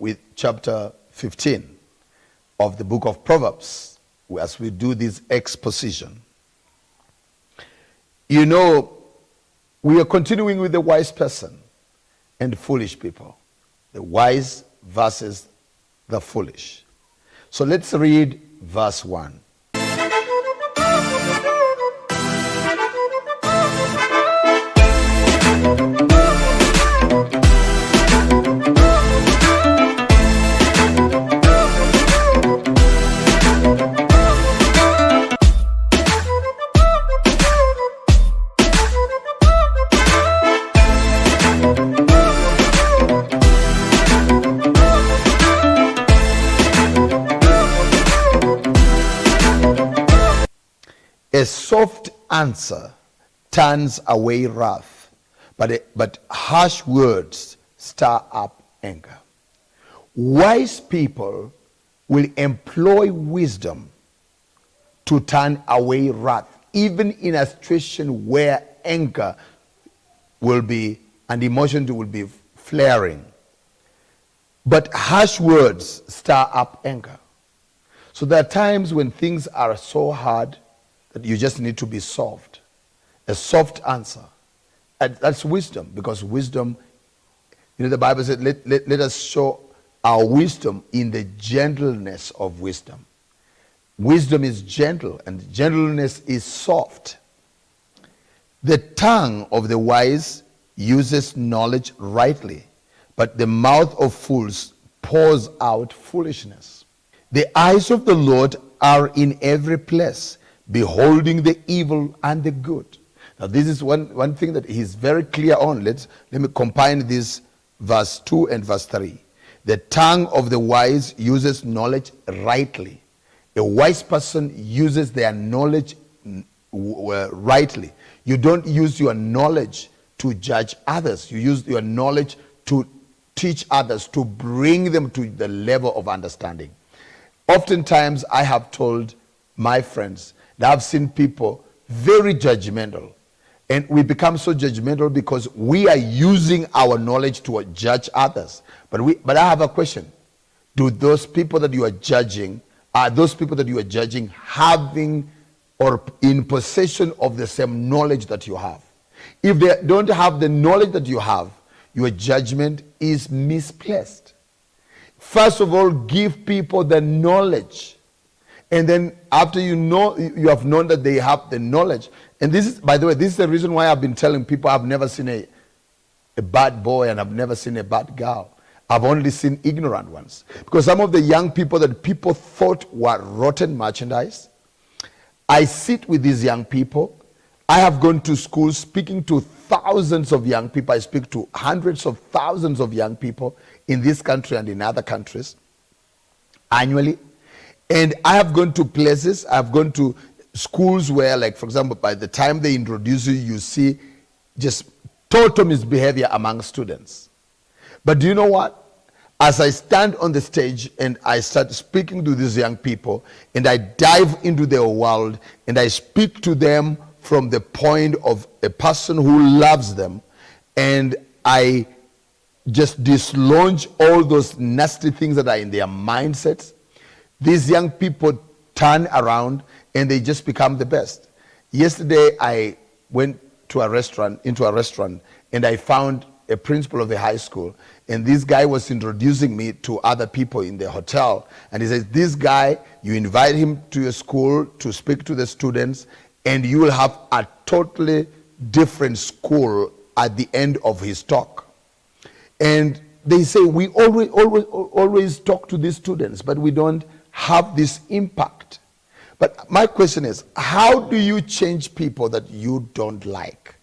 with chapter 15 of the book of Proverbs as we do this exposition. You know, we are continuing with the wise person and the foolish people. The wise versus the foolish. So let's read verse 1. A soft answer turns away wrath, but harsh words stir up anger. Wise people will employ wisdom to turn away wrath, even in a situation where anger will be and emotions will be flaring. But harsh words stir up anger. So there are times when things are so hard that you just need to be soft. A soft answer. And that's wisdom, because wisdom, the Bible said, let us show our wisdom in the gentleness of wisdom. Wisdom is gentle, and gentleness is soft. The tongue of the wise uses knowledge rightly, but the mouth of fools pours out foolishness. The eyes of the Lord are in every place, beholding the evil and the good. Now this is one thing that he's very clear on. Let me combine this verse 2 and verse 3. The tongue of the wise uses knowledge rightly. A wise person uses their knowledge rightly. You don't use your knowledge to judge others. You use your knowledge to teach others, to bring them to the level of understanding. Oftentimes I have told my friends, I've seen people very judgmental, and we become so judgmental because we are using our knowledge to judge others. But I have a question. Do those people that you are judging, are those people that you are judging having or in possession of the same knowledge that you have? If they don't have the knowledge that you have, your judgment is misplaced. First of all, give people the knowledge. And then after you have known that they have the knowledge. And this is, by the way, this is the reason why I've been telling people I've never seen a bad boy and I've never seen a bad girl. I've only seen ignorant ones. Because some of the young people that people thought were rotten merchandise, I sit with these young people. I have gone to schools speaking to thousands of young people. I speak to hundreds of thousands of young people in this country and in other countries annually. And I have gone to places, I've gone to schools where, like, for example, by the time they introduce you, you see just total misbehavior among students. But do you know what? As I stand on the stage and I start speaking to these young people, and I dive into their world, and I speak to them from the point of a person who loves them, and I just dislodge all those nasty things that are in their mindsets, these young people turn around and they just become the best. Yesterday, I went to into a restaurant, and I found a principal of a high school, and this guy was introducing me to other people in the hotel, and he says, this guy, you invite him to your school to speak to the students, and you will have a totally different school at the end of his talk. And they say, we always talk to these students, but we don't have this impact. But my question is, how do you change people that you don't like?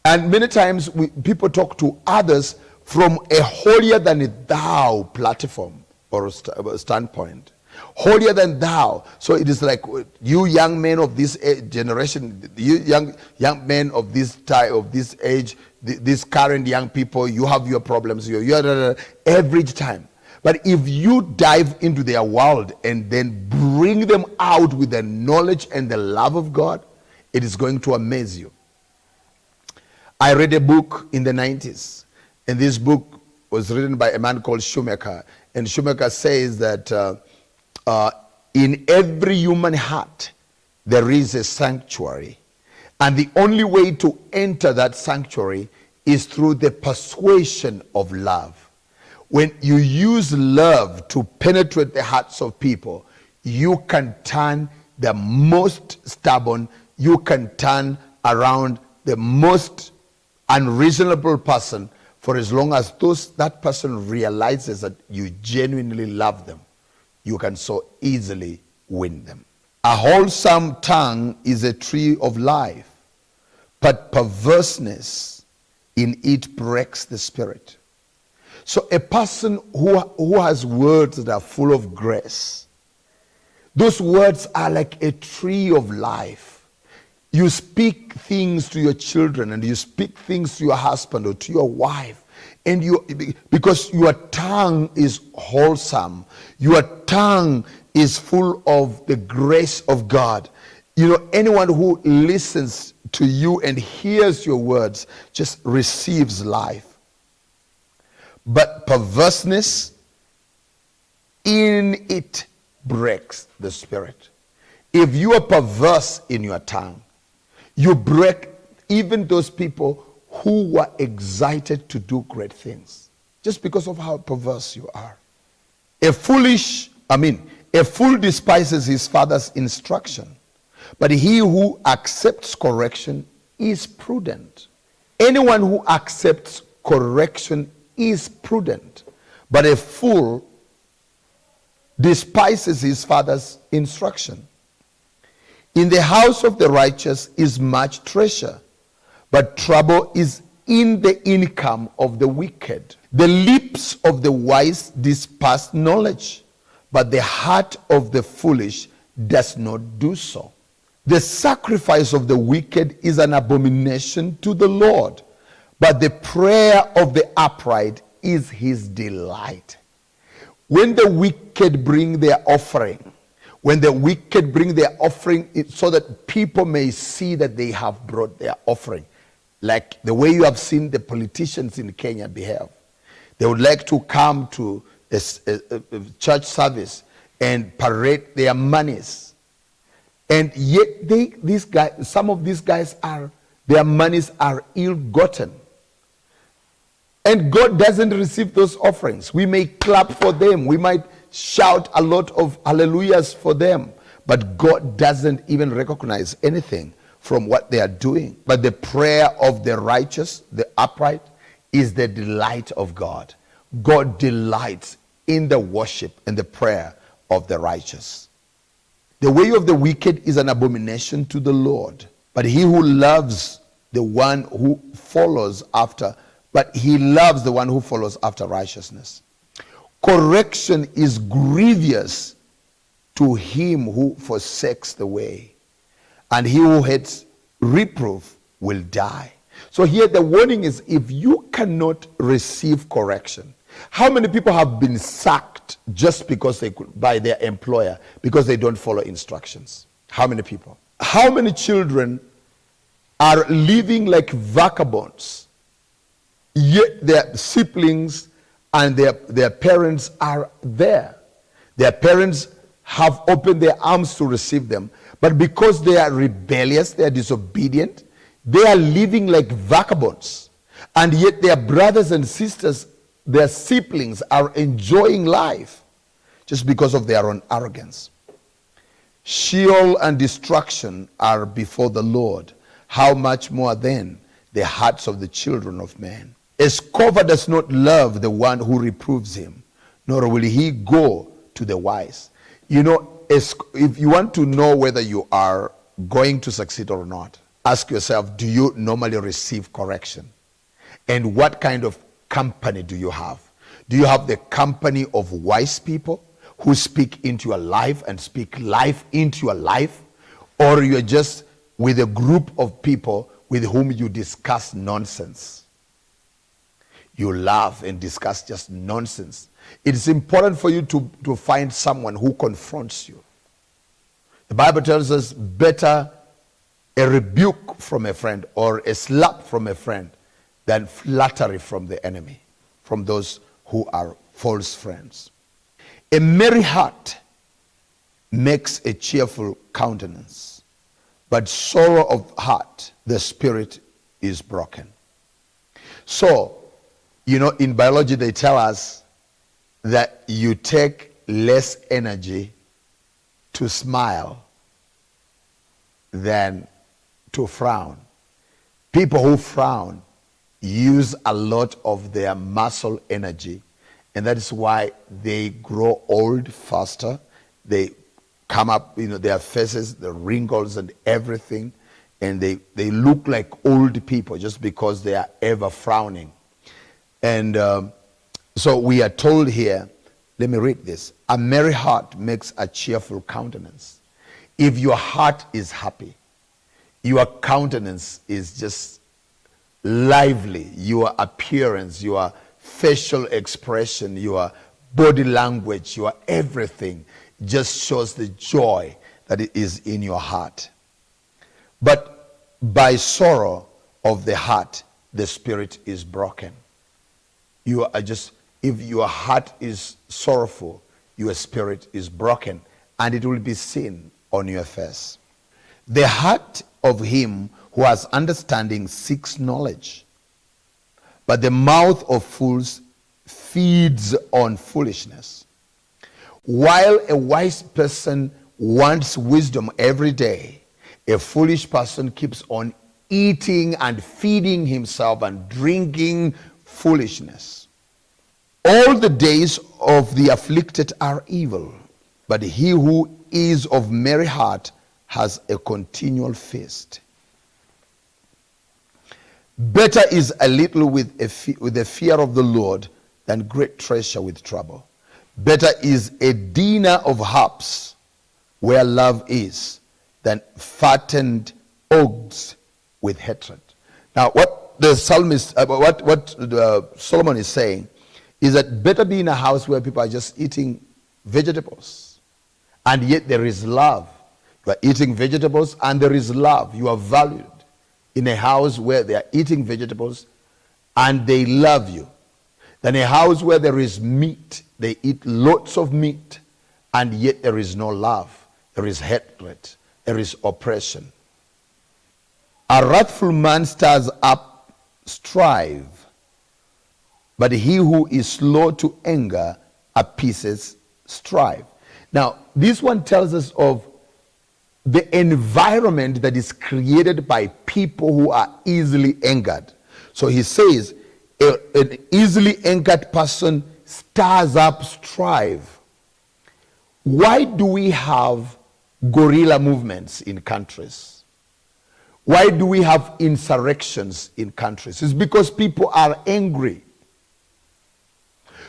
And many times people talk to others from a holier than thou platform or standpoint. Holier than thou. So it is like, you young men of this generation, you young men of this type, of this age, these current young people, you have your problems. You're average time. But if you dive into their world and then bring them out with the knowledge and the love of God, it is going to amaze you. I read a book in the 90s, and this book was written by a man called Shoemaker. And Shoemaker says that in every human heart, there is a sanctuary. And the only way to enter that sanctuary is through the persuasion of love. When you use love to penetrate the hearts of people, you can turn the most stubborn, you can turn around the most unreasonable person, for as long as that person realizes that you genuinely love them, you can so easily win them. A wholesome tongue is a tree of life, but perverseness in it breaks the spirit. So a person who has words that are full of grace, those words are like a tree of life. You speak things to your children, and you speak things to your husband or to your wife, and because your tongue is wholesome, your tongue is full of the grace of God. Anyone who listens to you and hears your words just receives life. But perverseness in it breaks the spirit. If you are perverse in your tongue, you break even those people who were excited to do great things, just because of how perverse you are. A fool despises his father's instruction, but he who accepts correction is prudent. Anyone who accepts correction is prudent, but a fool despises his father's instruction. In the house of the righteous is much treasure, but trouble is in the income of the wicked. The lips of the wise disperse knowledge, but the heart of the foolish does not do so. The sacrifice of the wicked is an abomination to the Lord, but the prayer of the upright is his delight. When the wicked bring their offering, it's so that people may see that they have brought their offering. Like the way you have seen the politicians in Kenya behave. They would like to come to a church service and parade their monies. And yet some of these guys their monies are ill-gotten. And God doesn't receive those offerings. We may clap for them. We might shout a lot of hallelujahs for them. But God doesn't even recognize anything from what they are doing. But the prayer of the righteous, the upright, is the delight of God. God delights in the worship and the prayer of the righteous. The way of the wicked is an abomination to the Lord, but he loves the one who follows after righteousness. Correction is grievous to him who forsakes the way, and he who hates reproof will die. So here the warning is, if you cannot receive correction, how many people have been sacked just because by their employer because they don't follow instructions? How many people? How many children are living like vagabonds, yet their siblings and their parents are there? Their parents have opened their arms to receive them, but because they are rebellious, they are disobedient, they are living like vagabonds. And yet their brothers and sisters, their siblings, are enjoying life just because of their own arrogance. Sheol and destruction are before the Lord. How much more then the hearts of the children of men? A scoffer does not love the one who reproves him, nor will he go to the wise. If you want to know whether you are going to succeed or not, ask yourself, do you normally receive correction? And what kind of company do you have? Do you have the company of wise people who speak into your life and speak life into your life? Or you're just with a group of people with whom you discuss nonsense? You laugh and discuss just nonsense. It is important for you to find someone who confronts you. The Bible tells us, better a rebuke from a friend or a slap from a friend than flattery from the enemy. from those who are false friends. A merry heart makes a cheerful countenance, but sorrow of heart, the spirit is broken. So, in biology they tell us that you take less energy to smile than to frown. People who frown use a lot of their muscle energy, and that is why they grow old faster. They come up, their faces, the wrinkles and everything, and they look like old people just because they are ever frowning. And so we are told here, let me read this. A merry heart makes a cheerful countenance. If your heart is happy, your countenance is just lively. Your appearance, your facial expression, your body language, your everything just shows the joy that it is in your heart. But by sorrow of the heart, the spirit is broken. If your heart is sorrowful, your spirit is broken, and it will be seen on your face. The heart of him who has understanding seeks knowledge, but the mouth of fools feeds on foolishness. While a wise person wants wisdom every day, a foolish person keeps on eating and feeding himself and drinking foolishness. All the days of the afflicted are evil, but he who is of merry heart has a continual feast. Better is a little with the fear of the Lord than great treasure with trouble. Better is a dinner of harps where love is than fattened oaks with hatred. Now, what the psalmist, Solomon is saying is that better be in a house where people are just eating vegetables, and yet there is love. You are eating vegetables and there is love. You are valued. In a house where they are eating vegetables and they love you, than a house where there is meat. They eat lots of meat and yet there is no love. There is hatred. There is oppression. A wrathful man stirs up strife, but he who is slow to anger appeases strife. Now, this one tells us of the environment that is created by people who are easily angered. So he says, an easily angered person stirs up strife. Why do we have guerrilla movements in countries? Why do we have insurrections in countries? It's because people are angry.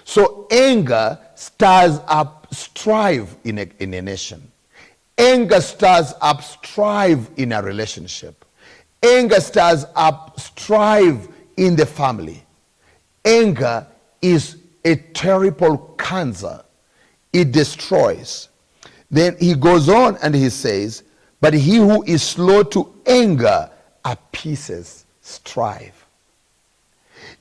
So anger stirs up strife in a nation. Anger stirs up strife in a relationship. Anger stirs up strife in the family. Anger is a terrible cancer. It destroys. Then he goes on and he says, but he who is slow to anger appeases strife.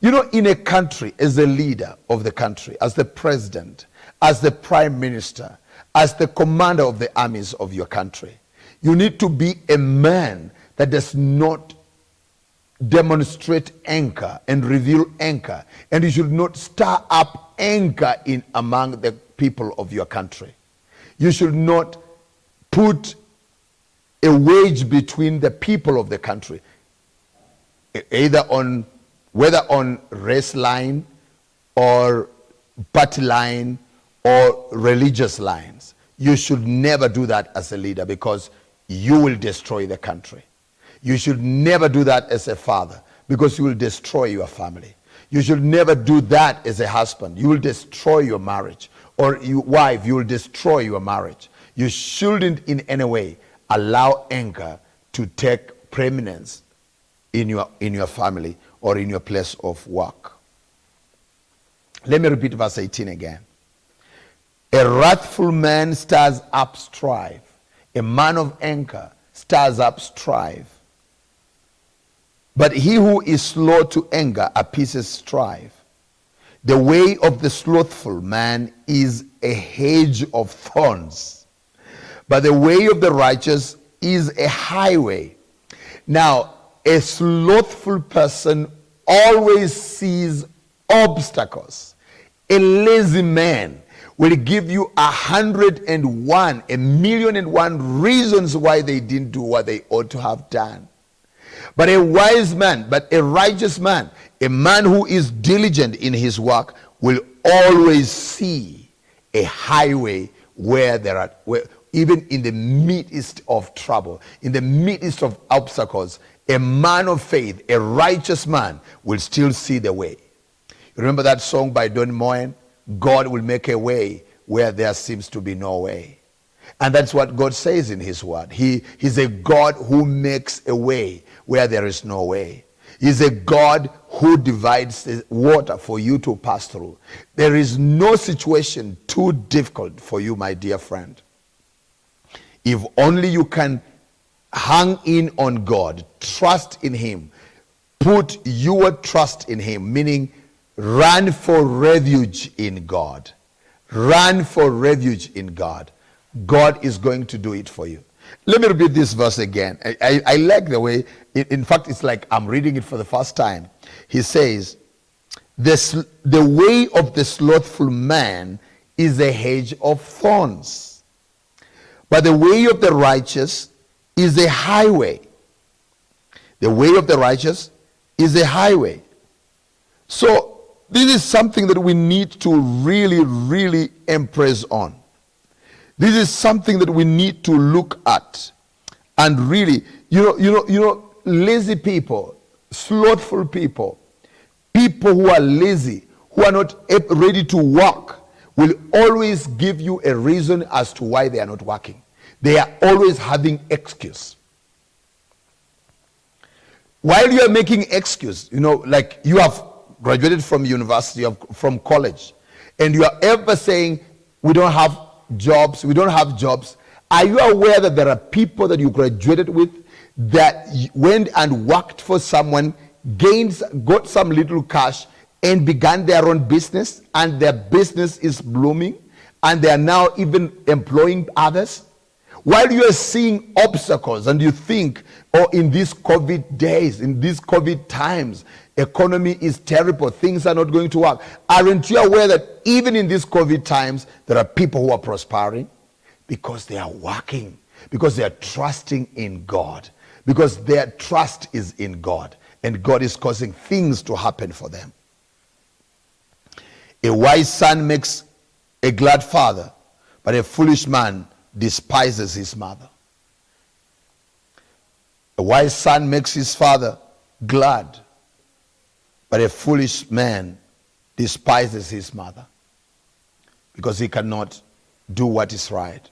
In a country, as the leader of the country, as the president, as the prime minister, as the commander of the armies of your country, you need to be a man that does not demonstrate anger and reveal anger, and you should not stir up anger among the people of your country. You should not put a wedge between the people of the country, whether on race line or party line or religious lines. You should never do that as a leader, because you will destroy the country. You should never do that as a father, because you will destroy your family. You should never do that as a husband. You will destroy your marriage. Or your wife, you will destroy your marriage. You shouldn't in any way allow anger to take preeminence in your family or in your place of work. Let me repeat verse 18 again. A wrathful man stirs up strife. A man of anger stirs up strife. But he who is slow to anger appeases strife. The way of the slothful man is a hedge of thorns, but the way of the righteous is a highway. Now, a slothful person always sees obstacles. A lazy man will give you 101, 1,000,001 reasons why they didn't do what they ought to have done. But a wise man, but a righteous man, a man who is diligent in his work, will always see a highway where even in the midst of trouble, in the midst of obstacles, a man of faith, a righteous man, will still see the way. You remember that song by Don Moen? God will make a way where there seems to be no way. And that's what God says in his word. He's a God who makes a way where there is no way. He's a God who divides the water for you to pass through. There is no situation too difficult for you, my dear friend. If only you can hang in on God, trust in him, put your trust in him, meaning run for refuge in God. Run for refuge in God. God is going to do it for you. Let me repeat this verse again. I like the way, in fact, it's like I'm reading it for the first time. He says, the way of the slothful man is a hedge of thorns, but the way of the righteous is a highway. The way of the righteous is a highway. So this is something that we need to really, really impress on. This is something that we need to look at. And really, lazy people, slothful people, people who are lazy, who are not ready to work, will always give you a reason as to why they are not working. They are always having excuse. While you are making excuse, like you have graduated from university, from college, and you are ever saying, we don't have jobs, are you aware that there are people that you graduated with that went and worked for someone, got some little cash, and began their own business, and their business is blooming, and they are now even employing others? While you are seeing obstacles and you think, in these COVID days, in these COVID times, economy is terrible, things are not going to work. Aren't you aware that even in these COVID times, there are people who are prospering? Because they are working, because they are trusting in God, because their trust is in God, and God is causing things to happen for them. A wise son makes a glad father, but a foolish man despises his mother. A wise son makes his father glad, but a foolish man despises his mother because he cannot do what is right.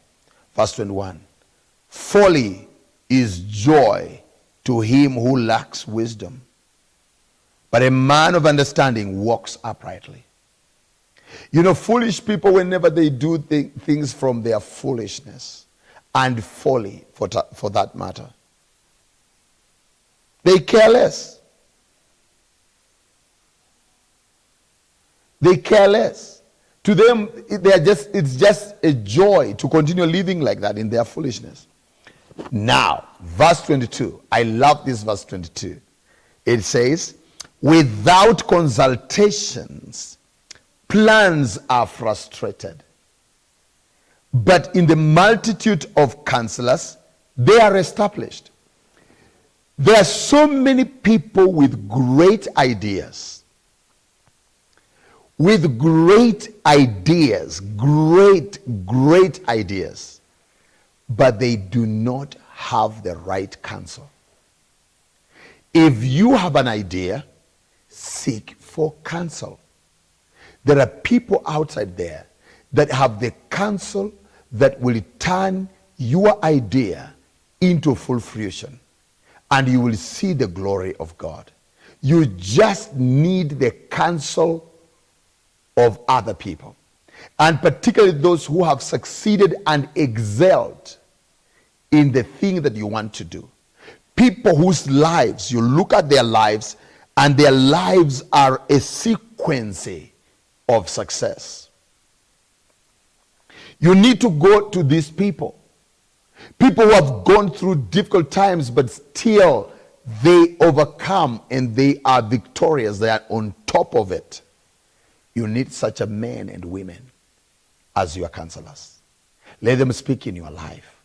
Verse 21. Folly is joy to him who lacks wisdom, but a man of understanding walks uprightly. Foolish people, whenever they do things from their foolishness and folly, for that matter, they care less. They care less. To them, it's just a joy to continue living like that in their foolishness. Now, verse 22. I love this verse 22. It says, without consultations, plans are frustrated, but in the multitude of counselors, they are established. There are so many people with great ideas, great ideas, but they do not have the right counsel. If you have an idea, seek for counsel. There are people outside there that have the counsel that will turn your idea into full fruition, and you will see the glory of God. You just need the counsel of other people, and particularly those who have succeeded and excelled in the thing that you want to do. People whose lives, you look at their lives, and their lives are a sequence of success. You need to go to these people. People who have gone through difficult times, but still they overcome and they are victorious. They are on top of it. You need such a men and women as your counselors. Let them speak in your life.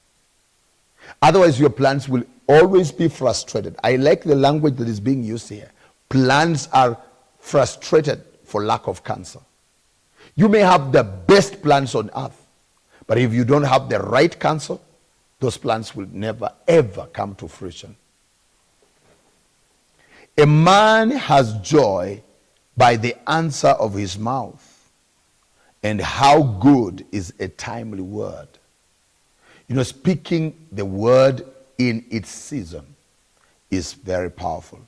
Otherwise, your plans will always be frustrated. I like the language that is being used here. Plans are frustrated for lack of counsel. You may have the best plans on earth, but if you don't have the right counsel, those plans will never, ever come to fruition. A man has joy by the answer of his mouth, and how good is a timely word. You know, speaking the word in its season is very powerful.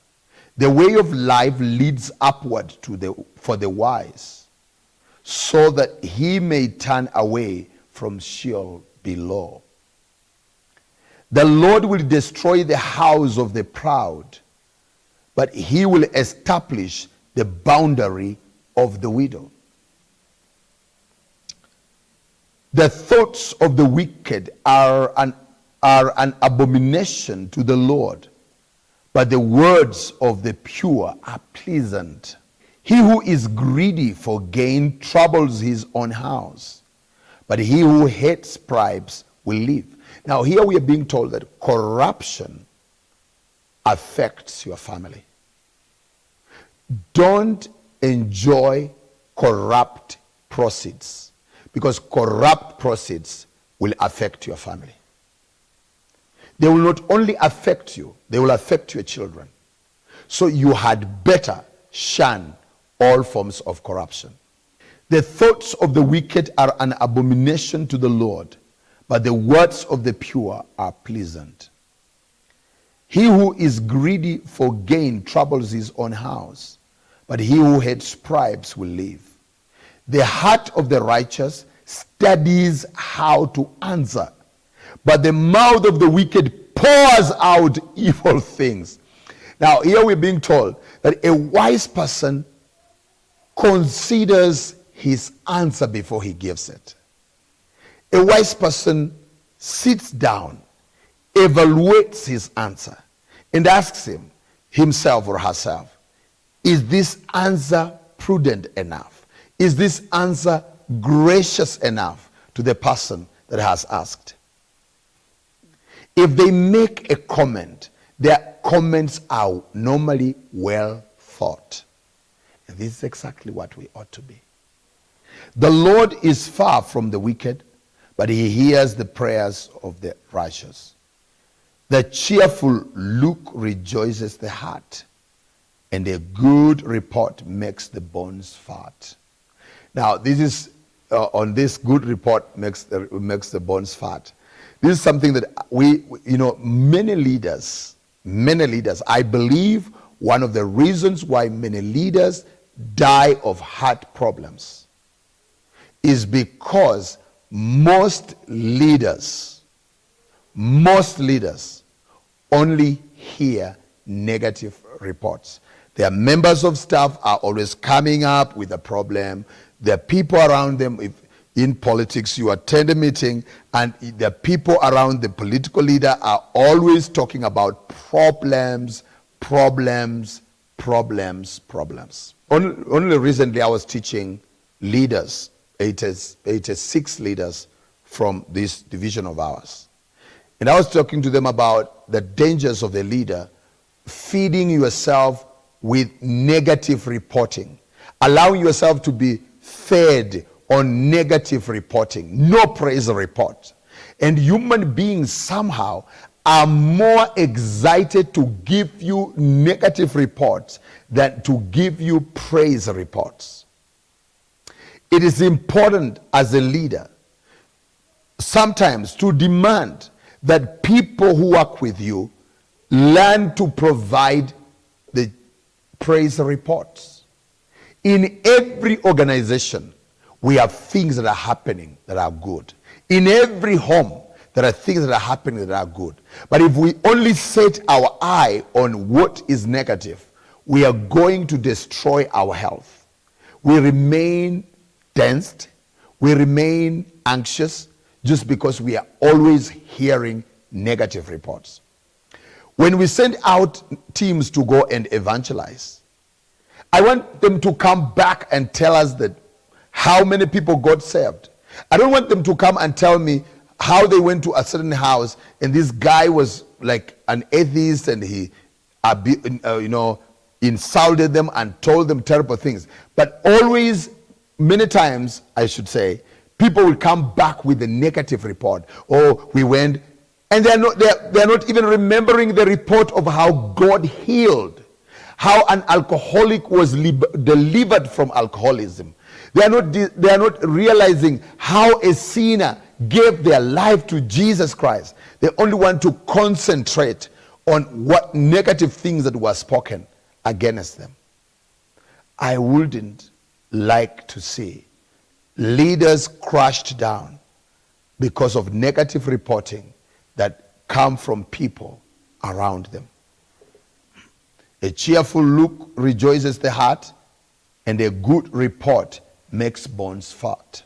The way of life leads upward for the wise, so that he may turn away from Sheol below. The Lord will destroy the house of the proud, but he will establish the boundary of the widow. The thoughts of the wicked are an abomination to the Lord, but the words of the pure are pleasant. He who is greedy for gain troubles his own house, but he who hates bribes will live. Now here we are being told that corruption affects your family. Don't enjoy corrupt proceeds, because corrupt proceeds will affect your family. They will not only affect you, they will affect your children. So you had better shun all forms of corruption. The thoughts of the wicked are an abomination to the Lord, but the words of the pure are pleasant. He who is greedy for gain troubles his own house, but he who hates bribes will live. The heart of the righteous studies how to answer, but the mouth of the wicked pours out evil things. Now here we're being told that a wise person considers his answer before he gives it. A wise person sits down, evaluates his answer, and asks himself or herself, is this answer prudent enough? Is this answer gracious enough to the person that has asked? If they make a comment, their comments are normally well thought. And this is exactly what we ought to be. The Lord is far from the wicked, but he hears the prayers of the righteous. The cheerful look rejoices the heart, and a good report makes the bones fat. Now, this is on this good report makes the bones fat. This is something that many leaders, I believe one of the reasons why many leaders die of heart problems is because most leaders only hear negative reports. Their members of staff are always coming up with a problem. Their people around them, if in politics you attend a meeting and the people around the political leader are always talking about problems. Only recently I was teaching leaders, 86 leaders from this division of ours. And I was talking to them about the dangers of the leader feeding yourself with negative reporting, allowing yourself to be fed on negative reporting, no praise report. And human beings somehow are more excited to give you negative reports than to give you praise reports. It is important as a leader sometimes to demand that people who work with you learn to provide the praise reports. In every organization, we have things that are happening that are good. In every home, there are things that are happening that are good. But if we only set our eye on what is negative, we are going to destroy our health. we remain tensed, we remain anxious, just because we are always hearing negative reports. When we send out teams to go and evangelize, I want them to come back and tell us that how many people got saved. I don't want them to come and tell me how they went to a certain house and this guy was like an atheist and he insulted them and told them terrible things. But always, many times, I should say, people will come back with a negative report. Oh, we went, and they're not even remembering the report of how God healed, how an alcoholic was delivered from alcoholism. They are not realizing how a sinner gave their life to Jesus Christ. They only want to concentrate on what negative things that were spoken against them. I wouldn't like to see leaders crushed down because of negative reporting that come from people around them. A cheerful look rejoices the heart, and a good report makes bones fat.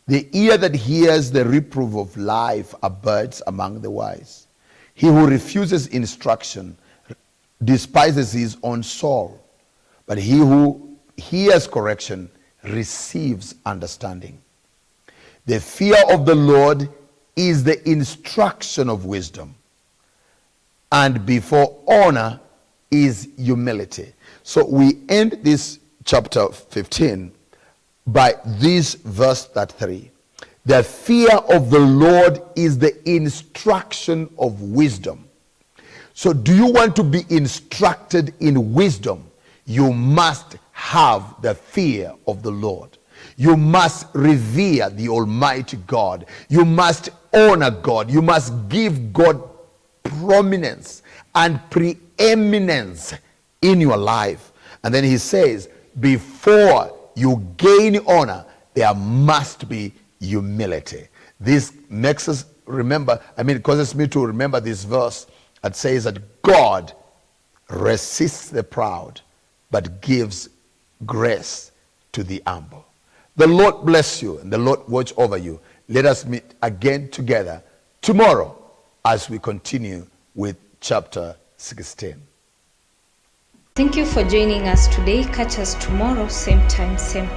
The ear that hears the reproof of life abides among the wise. He who refuses instruction despises his own soul, but he who hears correction receives understanding. The fear of the Lord is the instruction of wisdom, and before honor is humility. So we end this chapter 15 by this verse 3. The fear of the Lord is the instruction of wisdom. So do you want to be instructed in wisdom? You must have the fear of the Lord. You must revere the Almighty God. You must honor God. You must give God prominence and preeminence in your life. And then he says, before you gain honor, there must be humility. This makes us remember, it causes me to remember this verse that says that God resists the proud, but gives grace to the humble. The Lord bless you and the Lord watch over you. Let us meet again together tomorrow as we continue with chapter 16. Thank you for joining us today. Catch us tomorrow, same time, same place.